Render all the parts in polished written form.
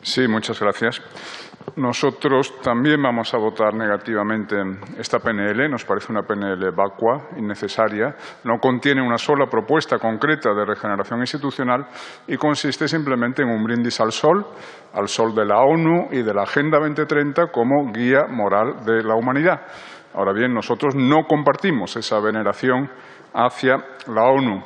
Sí, muchas gracias. Nosotros también vamos a votar negativamente esta PNL. Nos parece una PNL vacua, innecesaria. No contiene una sola propuesta concreta de regeneración institucional y consiste simplemente en un brindis al sol de la ONU y de la Agenda 2030 como guía moral de la humanidad. Ahora bien, nosotros no compartimos esa veneración hacia la ONU.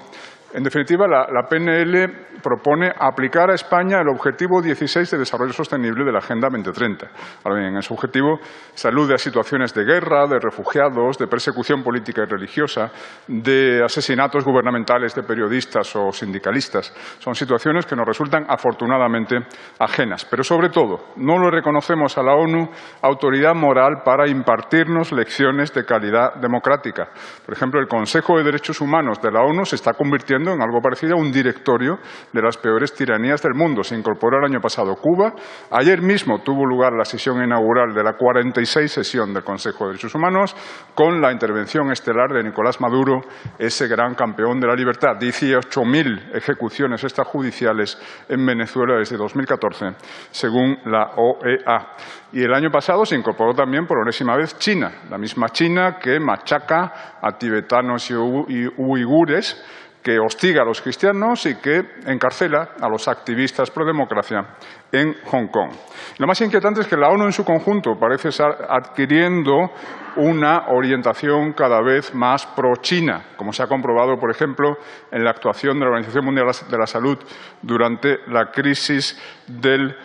En definitiva, la PNL propone aplicar a España el Objetivo 16 de Desarrollo Sostenible de la Agenda 2030. Ahora bien, en ese objetivo se alude a situaciones de guerra, de refugiados, de persecución política y religiosa, de asesinatos gubernamentales de periodistas o sindicalistas. Son situaciones que nos resultan afortunadamente ajenas. Pero, sobre todo, no le reconocemos a la ONU autoridad moral para impartirnos lecciones de calidad democrática. Por ejemplo, el Consejo de Derechos Humanos de la ONU se está convirtiendo en algo parecido a un directorio de las peores tiranías del mundo. Se incorporó el año pasado Cuba. Ayer mismo tuvo lugar la sesión inaugural de la 46 sesión del Consejo de Derechos Humanos con la intervención estelar de Nicolás Maduro, ese gran campeón de la libertad. 18.000 ejecuciones extrajudiciales en Venezuela desde 2014, según la OEA. Y el año pasado se incorporó también por enésima vez China, la misma China que machaca a tibetanos y uigures, que hostiga a los cristianos y que encarcela a los activistas pro democracia en Hong Kong. Lo más inquietante es que la ONU en su conjunto parece estar adquiriendo una orientación cada vez más pro-China, como se ha comprobado, por ejemplo, en la actuación de la Organización Mundial de la Salud durante la crisis del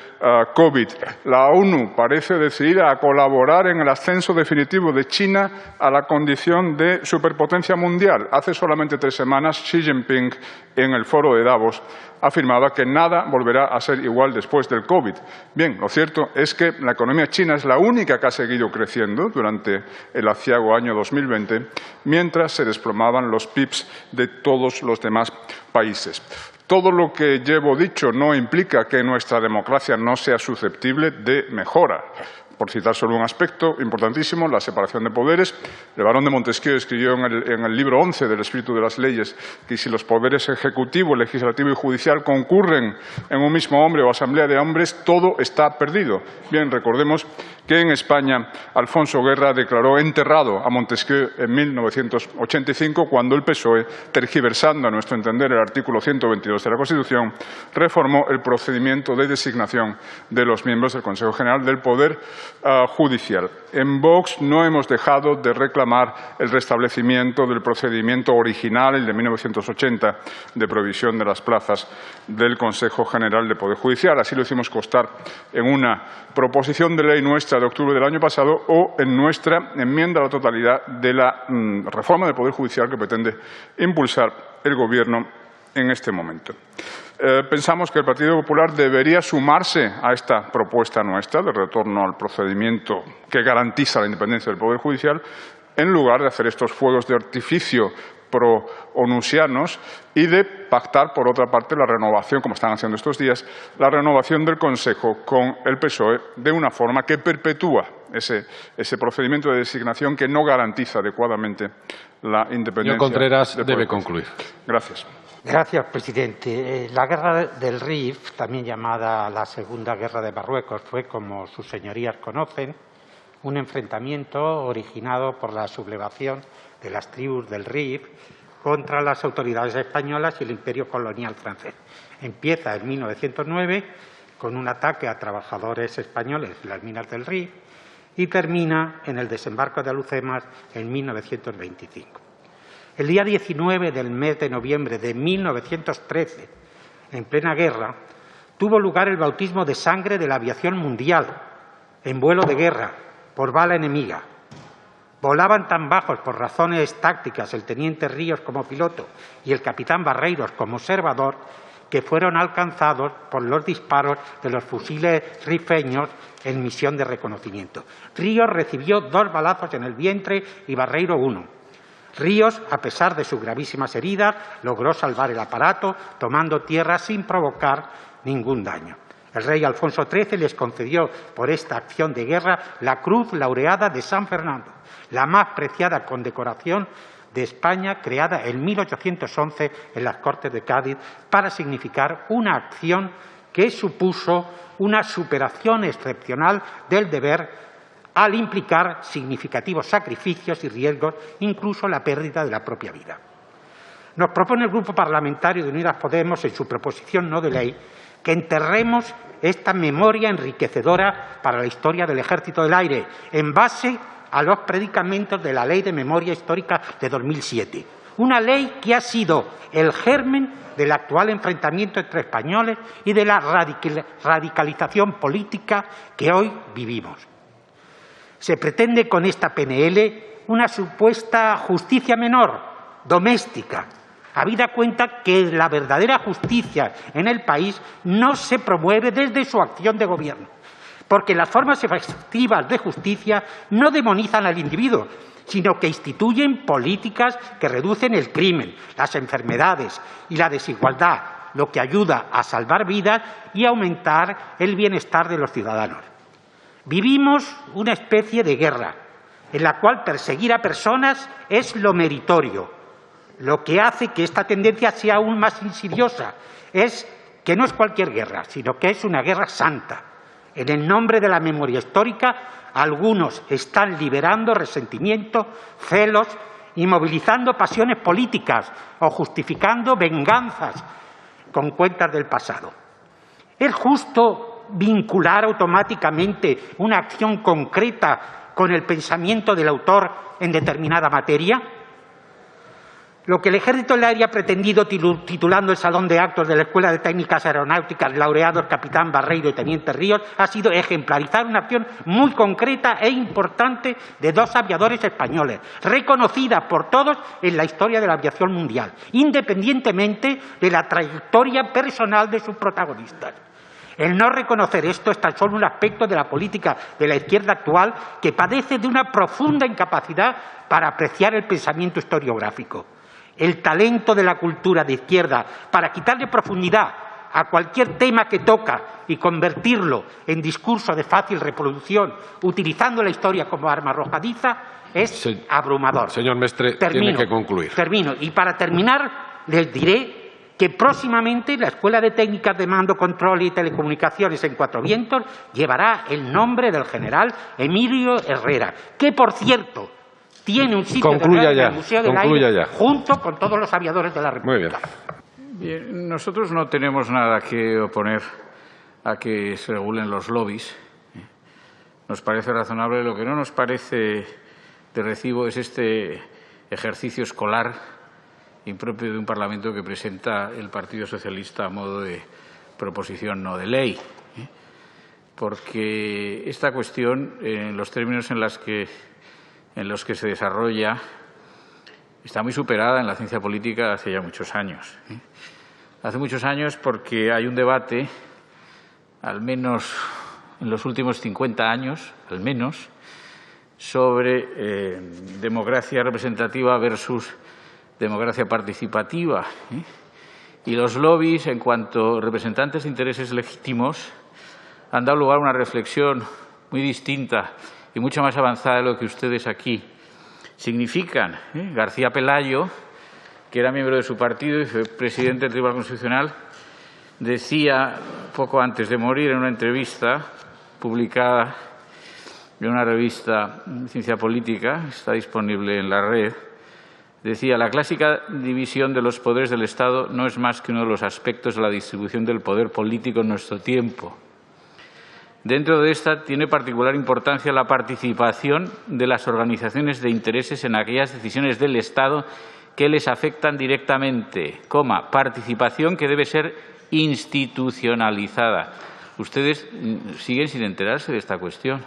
COVID. La ONU parece decidida a colaborar en el ascenso definitivo de China a la condición de superpotencia mundial. Hace solamente 3 semanas, Xi Jinping, en el foro de Davos, afirmaba que nada volverá a ser igual después del COVID. Bien, lo cierto es que la economía china es la única que ha seguido creciendo durante el aciago año 2020, mientras se desplomaban los PIBs de todos los demás países. Todo lo que llevo dicho no implica que nuestra democracia no sea susceptible de mejora. Por citar solo un aspecto importantísimo, la separación de poderes. El barón de Montesquieu escribió en el libro 11 del Espíritu de las Leyes que si los poderes ejecutivo, legislativo y judicial concurren en un mismo hombre o asamblea de hombres, todo está perdido. Bien, recordemos que en España Alfonso Guerra declaró enterrado a Montesquieu en 1985 cuando el PSOE, tergiversando a nuestro entender el artículo 122 de la Constitución, reformó el procedimiento de designación de los miembros del Consejo General del Poder Judicial. En Vox no hemos dejado de reclamar el restablecimiento del procedimiento original, el de 1980, de provisión de las plazas del Consejo General del Poder Judicial. Así lo hicimos constar en una proposición de ley nuestra de octubre del año pasado o en nuestra enmienda a la totalidad de la reforma del Poder Judicial que pretende impulsar el Gobierno en este momento. Pensamos que el Partido Popular debería sumarse a esta propuesta nuestra de retorno al procedimiento que garantiza la independencia del Poder Judicial, en lugar de hacer estos fuegos de artificio pro-onusianos y de pactar, por otra parte, la renovación, como están haciendo estos días, la renovación del Consejo con el PSOE de una forma que perpetúa ese procedimiento de designación que no garantiza adecuadamente la independencia. Señor Contreras, debe concluir. Gracias. Gracias, presidente. La guerra del Rif, también llamada la Segunda Guerra de Marruecos, fue, como sus señorías conocen, un enfrentamiento originado por la sublevación de las tribus del Rif contra las autoridades españolas y el imperio colonial francés. Empieza en 1909 con un ataque a trabajadores españoles en las minas del Rif y termina en el desembarco de Alhucemas en 1925. El día 19 del mes de noviembre de 1913, en plena guerra, tuvo lugar el bautismo de sangre de la aviación mundial en vuelo de guerra por bala enemiga. Volaban tan bajos por razones tácticas el teniente Ríos como piloto y el capitán Barreiros como observador que fueron alcanzados por los disparos de los fusiles rifeños en misión de reconocimiento. Ríos recibió 2 balazos en el vientre y Barreiro 1. Ríos, a pesar de sus gravísimas heridas, logró salvar el aparato, tomando tierra sin provocar ningún daño. El rey Alfonso XIII les concedió por esta acción de guerra la Cruz Laureada de San Fernando, la más preciada condecoración de España, creada en 1811 en las Cortes de Cádiz para significar una acción que supuso una superación excepcional del deber al implicar significativos sacrificios y riesgos, incluso la pérdida de la propia vida. Nos propone el Grupo Parlamentario de Unidas Podemos, en su proposición no de ley, que enterremos esta memoria enriquecedora para la historia del Ejército del Aire, en base a los predicamentos de la Ley de Memoria Histórica de 2007. Una ley que ha sido el germen del actual enfrentamiento entre españoles y de la radicalización política que hoy vivimos. Se pretende con esta PNL una supuesta justicia menor, doméstica, habida cuenta que la verdadera justicia en el país no se promueve desde su acción de gobierno, porque las formas efectivas de justicia no demonizan al individuo, sino que instituyen políticas que reducen el crimen, las enfermedades y la desigualdad, lo que ayuda a salvar vidas y aumentar el bienestar de los ciudadanos. Vivimos una especie de guerra en la cual perseguir a personas es lo meritorio. Lo que hace que esta tendencia sea aún más insidiosa es que no es cualquier guerra, sino que es una guerra santa. En el nombre de la memoria histórica, algunos están liberando resentimiento, celos y movilizando pasiones políticas o justificando venganzas con cuentas del pasado. ¿Es justo vincular automáticamente una acción concreta con el pensamiento del autor en determinada materia? Lo que el Ejército del Aire ha pretendido, titulando el Salón de Actos de la Escuela de Técnicas Aeronáuticas laureados Capitán Barreiro y Teniente Ríos, ha sido ejemplarizar una acción muy concreta e importante de dos aviadores españoles, reconocida por todos en la historia de la aviación mundial, independientemente de la trayectoria personal de sus protagonistas. El no reconocer esto es tan solo un aspecto de la política de la izquierda actual que padece de una profunda incapacidad para apreciar el pensamiento historiográfico. El talento de la cultura de izquierda para quitarle profundidad a cualquier tema que toca y convertirlo en discurso de fácil reproducción, utilizando la historia como arma arrojadiza, es abrumador. Señor Mestre, tiene que concluir. Termino. Y para terminar, les diré que próximamente la Escuela de Técnicas de Mando, Control y Telecomunicaciones en Cuatro Vientos llevará el nombre del general Emilio Herrera, que, por cierto, tiene un sitio en el Museo del Aire junto con todos los aviadores de la República. Muy bien, nosotros no tenemos nada que oponer a que se regulen los lobbies. Nos parece razonable. Lo que no nos parece de recibo es este ejercicio escolar impropio de un Parlamento que presenta el Partido Socialista a modo de proposición no de ley. Porque esta cuestión, en los términos en los que se desarrolla, está muy superada en la ciencia política hace ya muchos años. Hace muchos años porque hay un debate, al menos en los últimos 50 años, al menos, sobre democracia representativa versus democracia participativa. Y los lobbies, en cuanto representantes de intereses legítimos, han dado lugar a una reflexión muy distinta y mucho más avanzada de lo que ustedes aquí significan. García Pelayo, que era miembro de su partido y fue presidente del Tribunal Constitucional, decía poco antes de morir en una entrevista publicada en una revista Ciencia Política, está disponible en la red, decía: la clásica división de los poderes del Estado no es más que uno de los aspectos de la distribución del poder político en nuestro tiempo. Dentro de esta tiene particular importancia la participación de las organizaciones de intereses en aquellas decisiones del Estado que les afectan directamente, participación que debe ser institucionalizada. Ustedes siguen sin enterarse de esta cuestión,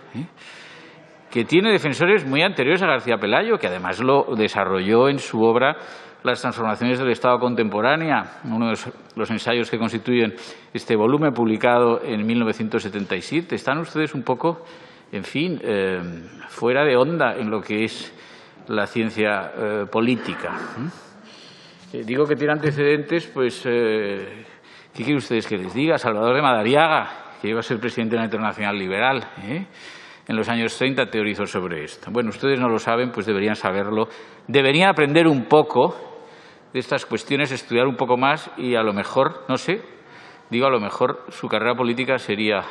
que tiene defensores muy anteriores a García Pelayo, que además lo desarrolló en su obra Las transformaciones del Estado contemporánea, uno de los ensayos que constituyen este volumen, publicado en 1977. Están ustedes un poco, en fin, fuera de onda en lo que es la ciencia política. Digo que tiene antecedentes, pues, ¿qué quieren ustedes que les diga? Salvador de Madariaga, que iba a ser presidente de la Internacional Liberal, en los años 30 teorizó sobre esto. Bueno, ustedes no lo saben, pues deberían saberlo. Deberían aprender un poco de estas cuestiones, estudiar un poco más y, a lo mejor, no sé, digo, a lo mejor su carrera política sería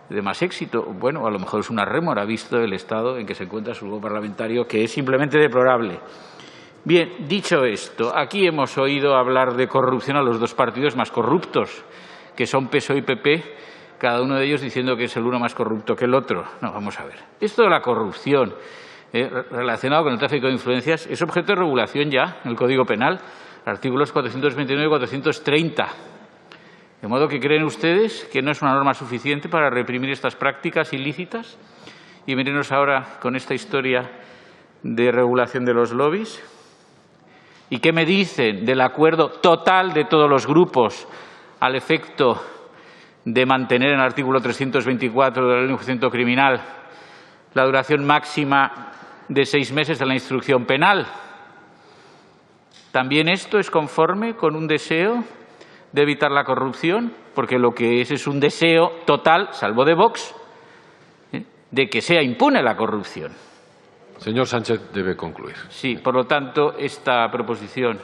de más éxito. Bueno, a lo mejor es una rémora visto el estado en que se encuentra su grupo parlamentario, que es simplemente deplorable. Bien, dicho esto, aquí hemos oído hablar de corrupción a los dos partidos más corruptos, que son PSOE y PP, cada uno de ellos diciendo que es el uno más corrupto que el otro. No, vamos a ver. Esto de la corrupción relacionado con el tráfico de influencias es objeto de regulación ya en el Código Penal, artículos 429 y 430. De modo que creen ustedes que no es una norma suficiente para reprimir estas prácticas ilícitas. Y mírenos ahora con esta historia de regulación de los lobbies. ¿Y qué me dicen del acuerdo total de todos los grupos al efecto de mantener en el artículo 324 de la Ley de Enjuiciamiento Criminal la duración máxima de 6 meses de la instrucción penal? ¿También esto es conforme con un deseo de evitar la corrupción? Porque lo que es un deseo total, salvo de Vox, de que sea impune la corrupción. Señor Sánchez debe concluir. Sí, por lo tanto, esta proposición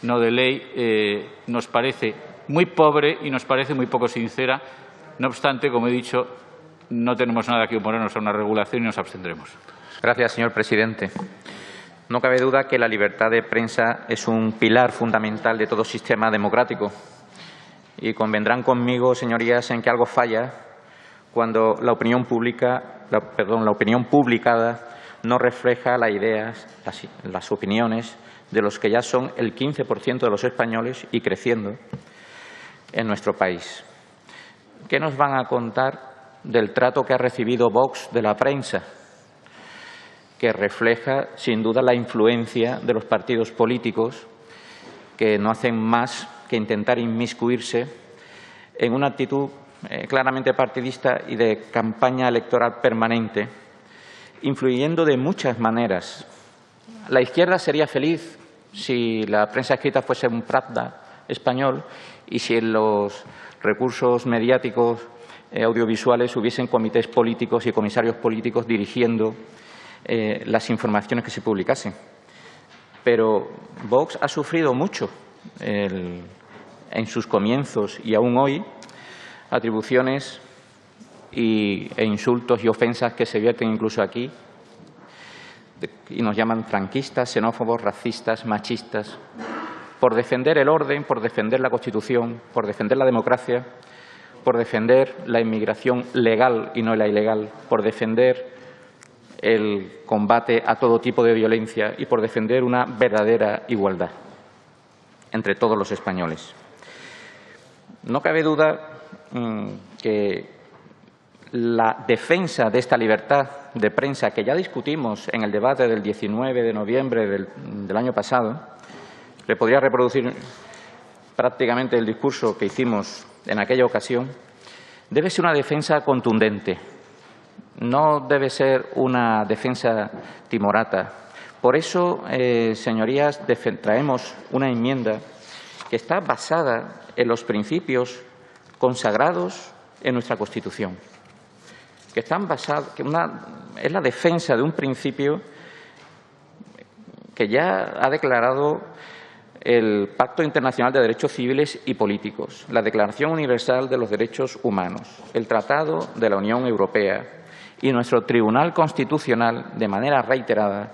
no de ley nos parece muy pobre y nos parece muy poco sincera. No obstante, como he dicho, no tenemos nada que oponernos a una regulación y nos abstendremos. Gracias, señor presidente. No cabe duda que la libertad de prensa es un pilar fundamental de todo sistema democrático. Y convendrán conmigo, señorías, en que algo falla cuando la opinión publicada no refleja las ideas, las opiniones de los que ya son el 15% de los españoles y creciendo en nuestro país. ¿Qué nos van a contar del trato que ha recibido Vox de la prensa? Que refleja, sin duda, la influencia de los partidos políticos que no hacen más que intentar inmiscuirse en una actitud claramente partidista y de campaña electoral permanente, influyendo de muchas maneras. La izquierda sería feliz si la prensa escrita fuese un Pravda español y si en los recursos mediáticos audiovisuales hubiesen comités políticos y comisarios políticos dirigiendo las informaciones que se publicasen. Pero Vox ha sufrido mucho en sus comienzos y aún hoy atribuciones e insultos y ofensas que se vierten incluso aquí y nos llaman franquistas, xenófobos, racistas, machistas, por defender el orden, por defender la Constitución, por defender la democracia, por defender la inmigración legal y no la ilegal, por defender el combate a todo tipo de violencia y por defender una verdadera igualdad entre todos los españoles. No cabe duda que la defensa de esta libertad de prensa, que ya discutimos en el debate del 19 de noviembre del año pasado, le podría reproducir prácticamente el discurso que hicimos en aquella ocasión, debe ser una defensa contundente. No debe ser una defensa timorata. Por eso, señorías, traemos una enmienda que está basada en los principios consagrados en nuestra Constitución, que están basados, es la defensa de un principio que ya ha declarado el Pacto Internacional de Derechos Civiles y Políticos, la Declaración Universal de los Derechos Humanos, el Tratado de la Unión Europea y nuestro Tribunal Constitucional de manera reiterada,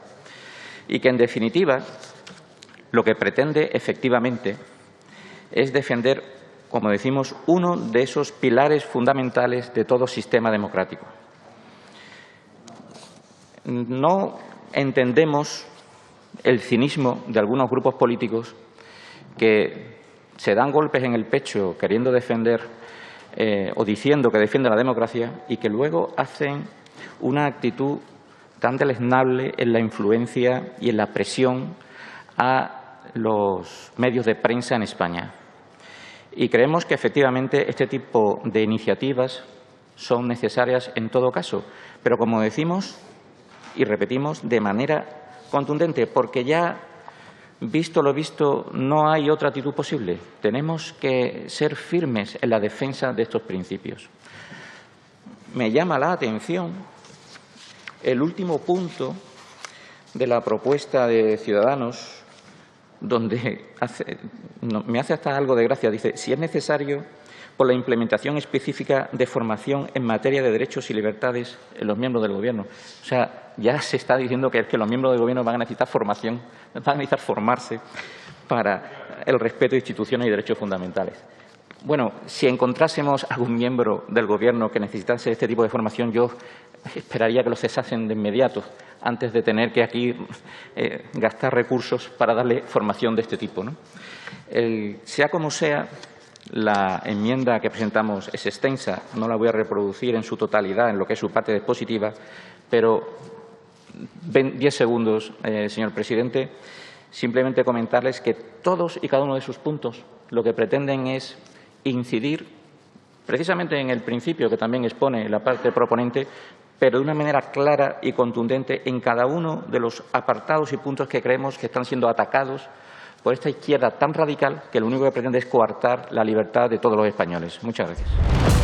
y que, en definitiva, lo que pretende efectivamente es defender, como decimos, uno de esos pilares fundamentales de todo sistema democrático. No entendemos el cinismo de algunos grupos políticos que se dan golpes en el pecho queriendo defender o diciendo que defienden la democracia y que luego hacen una actitud tan deleznable en la influencia y en la presión a los medios de prensa en España. Y creemos que efectivamente este tipo de iniciativas son necesarias en todo caso, pero como decimos y repetimos, de manera contundente, porque ya, visto lo visto, no hay otra actitud posible. Tenemos que ser firmes en la defensa de estos principios. Me llama la atención el último punto de la propuesta de Ciudadanos, donde me hace hasta algo de gracia. Dice, si es necesario, por la implementación específica de formación en materia de derechos y libertades en los miembros del Gobierno. O sea, ya se está diciendo que los miembros del Gobierno van a necesitar formación, van a necesitar formarse para el respeto de instituciones y derechos fundamentales. Bueno, si encontrásemos algún miembro del Gobierno que necesitase este tipo de formación, yo esperaría que lo cesasen de inmediato, antes de tener que aquí gastar recursos para darle formación de este tipo, ¿no? Sea como sea, la enmienda que presentamos es extensa, no la voy a reproducir en su totalidad, en lo que es su parte dispositiva, pero 10 segundos, señor presidente, simplemente comentarles que todos y cada uno de sus puntos lo que pretenden es incidir precisamente en el principio que también expone la parte proponente, pero de una manera clara y contundente en cada uno de los apartados y puntos que creemos que están siendo atacados por esta izquierda tan radical que lo único que pretende es coartar la libertad de todos los españoles. Muchas gracias.